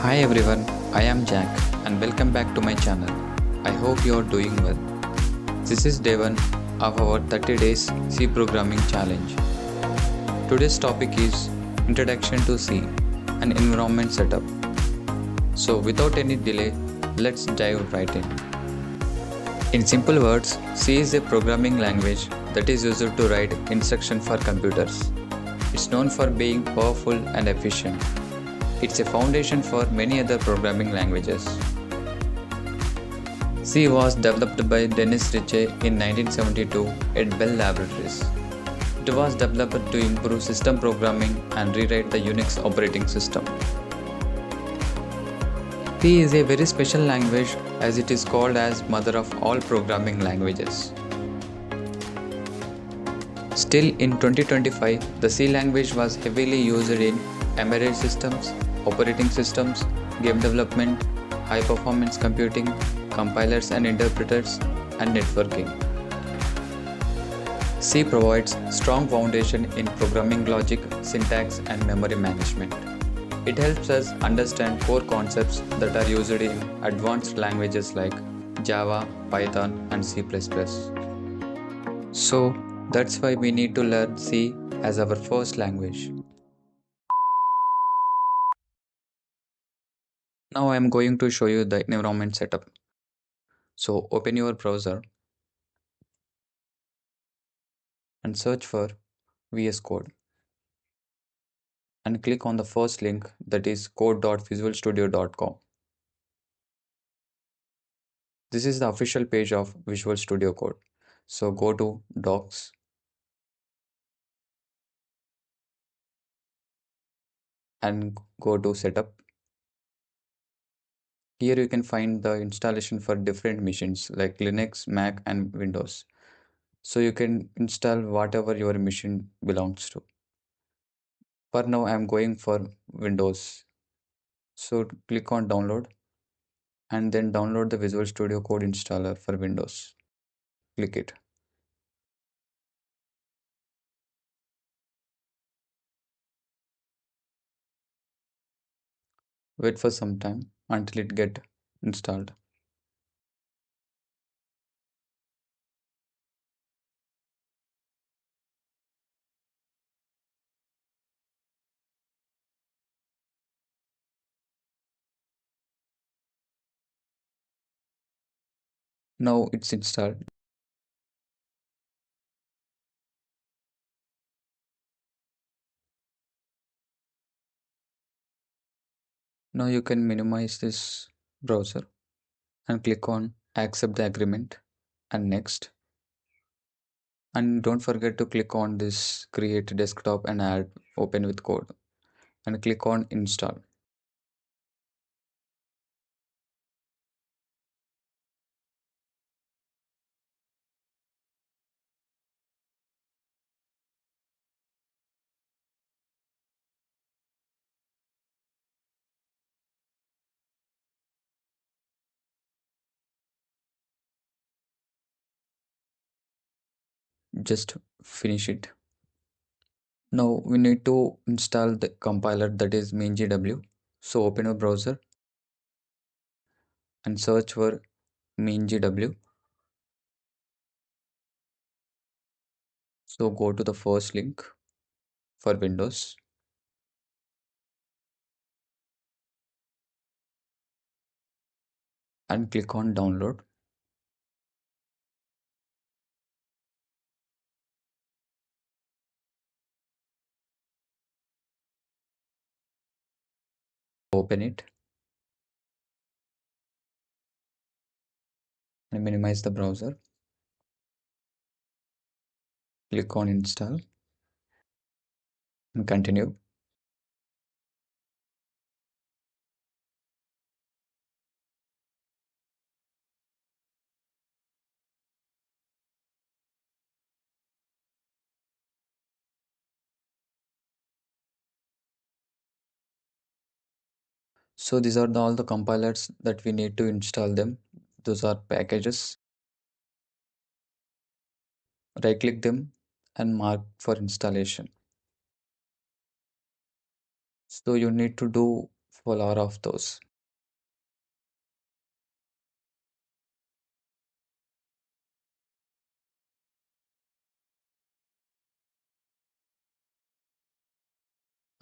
Hi everyone, I am Jack and welcome back to my channel. I hope you are doing well. This is day 1 of our 30 days C programming challenge. Today's topic is Introduction to C and Environment Setup. So without any delay, let's dive right in. In simple words, C is a programming language that is used to write instructions for computers. It's known for being powerful and efficient. It's a foundation for many other programming languages. C was developed by Dennis Ritchie in 1972 at Bell Laboratories. It was developed to improve system programming and rewrite the Unix operating system. C is a very special language as it is called as mother of all programming languages. Still in 2025, the C language was heavily used in embedded systems, operating systems, game development, high-performance computing, compilers and interpreters, and networking. C provides strong foundation in programming logic, syntax, and memory management. It helps us understand core concepts that are used in advanced languages like Java, Python, and C++. So, that's why we need to learn C as our first language. Now I am going to show you the environment setup. So open your browser and search for VS Code and click on the first link, that is code.visualstudio.com. This is the official page of Visual Studio Code. So go to Docs and go to Setup. Here you can find the installation for different machines like Linux, Mac, and Windows. So you can install whatever your machine belongs to. For now, I am going for Windows. So click on Download and then download the Visual Studio Code installer for Windows. Click it. Wait for some time until it get installed. Now it's installed. Now you can minimize this browser and click on accept the agreement and next. And don't forget to click on this create desktop and add open with code and click on install. Just finish it. Now we need to install the compiler, that is MinGW. So open a browser and search for MinGW. So go to the first link for Windows and click on download. Open it and minimize the browser. Click on install and continue. So these are all the compilers that we need to install them. Those are packages. Right click them and mark for installation. So you need to do for all of those.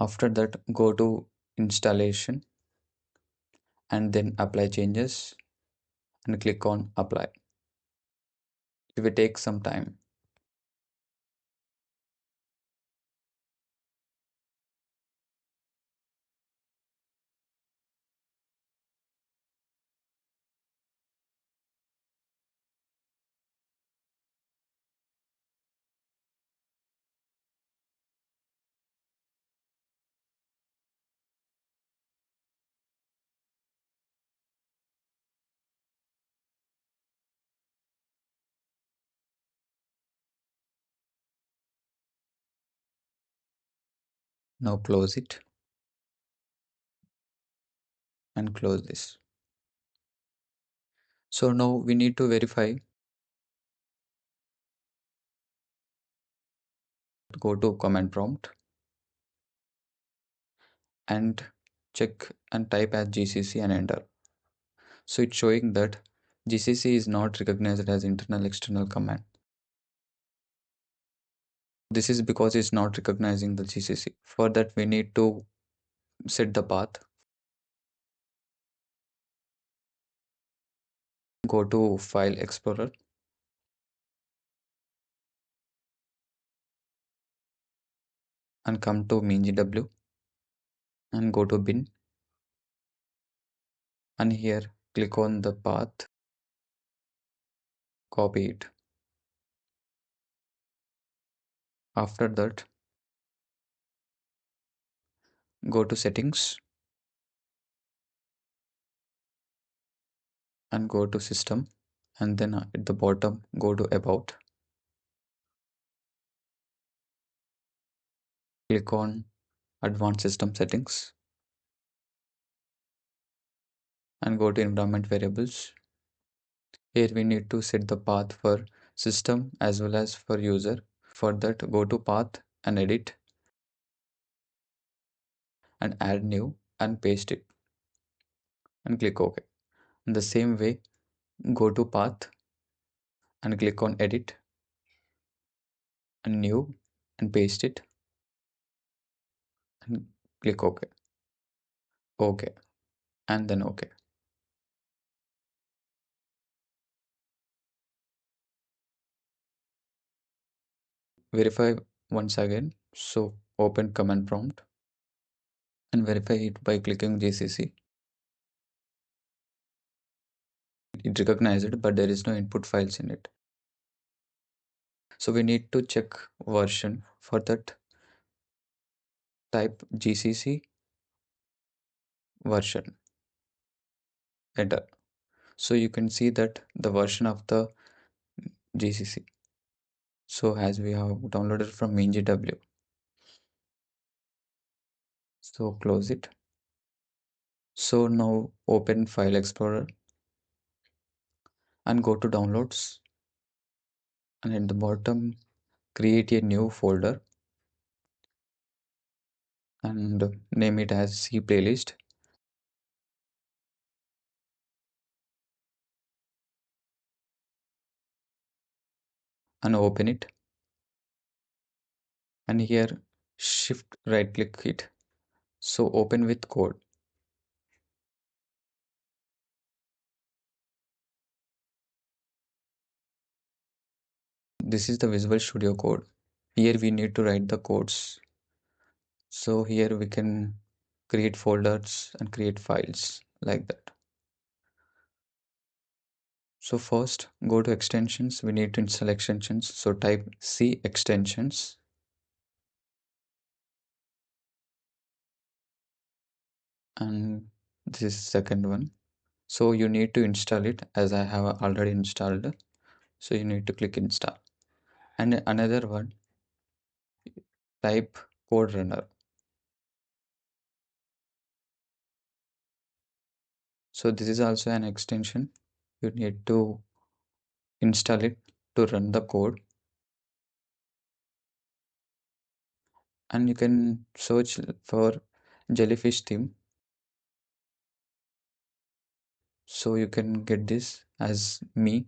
After that, go to installation and then apply changes and click on apply. It will take some time. Now close it and close this. So now we need to verify. Go to command prompt and check and type as GCC and enter. So it's showing that GCC is not recognized as internal external command. This is because it's not recognizing the GCC. For that, we need to set the path. Go to File Explorer and come to MinGW and go to bin, and here click on the path, copy it. After that, go to settings and go to system, and then at the bottom go to about, click on advanced system settings and go to environment variables. Here we need to set the path for system as well as for user. For that, go to path and edit and add new and paste it and click OK. In the same way, go to path and click on edit and new and paste it and click OK. OK and then OK. Verify once again. So open command prompt and verify it by clicking GCC. It recognized it, but there is no input files in it. So we need to check version. For that, type GCC version, enter. So you can see that the version of the GCC. So as we have downloaded from MinGW. So close it. So now open File Explorer and go to downloads, and at the bottom create a new folder and name it as C playlist, and open it, and here shift right click it. So open with code. This is the Visual Studio Code. Here we need to write the codes. So here we can create folders and create files like that. So first go to extensions. We need to install extensions. So type C extensions and this is second one. So you need to install it, as I have already installed. So you need to click install. And another one, type code runner. So this is also an extension. You need to install it to run the code. And you can search for jellyfish theme. So you can get this as me.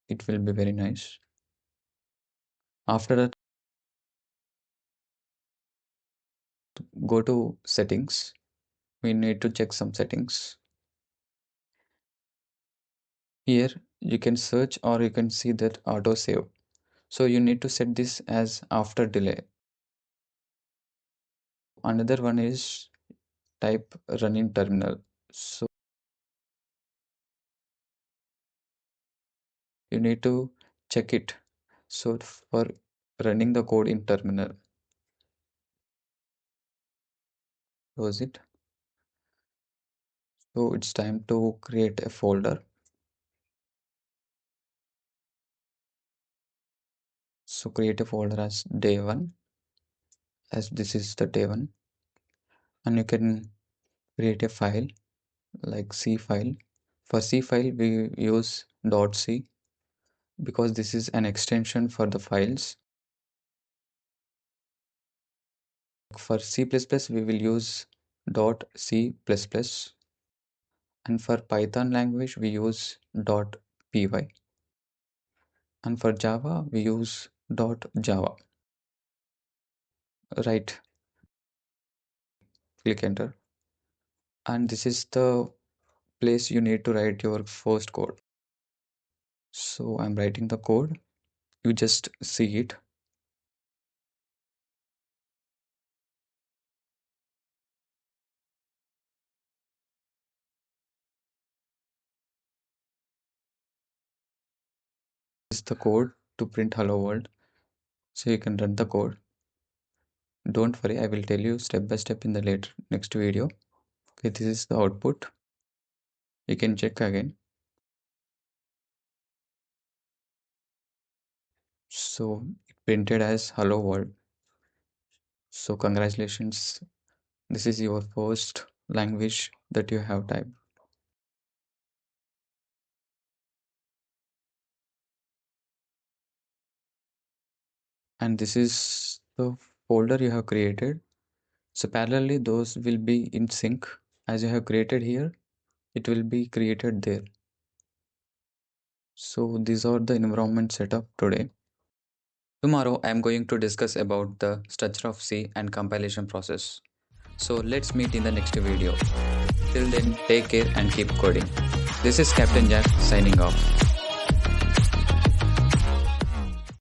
It will be very nice. After that, go to settings. We need to check some settings. Here you can search or you can see that auto save. So you need to set this as after delay. Another one is type run in terminal. So you need to check it. So for running the code in terminal, close it. So it's time to create a folder. So create a folder as day one, as this is the day one, and you can create a file like C file. For C file, we use .c because this is an extension for the files. For C++, we will use .c++, and for Python language, we use .py, and for Java, we use .java. Right, click enter, and this is the place you need to write your first code. So I'm writing the code. You just see it. This is the code to print hello world. So you can run the code. Don't worry, I will tell you step by step in the next video. Okay, this is the output. You can check again. So it printed as hello world. So congratulations. This is your first language that you have typed. And this is the folder you have created. So parallelly, those will be in sync. As you have created here, it will be created there. So these are the environment setup today. Tomorrow I am going to discuss about the structure of C and compilation process. So let's meet in the next video. Till then, take care and keep coding. This is Captain Jack signing off.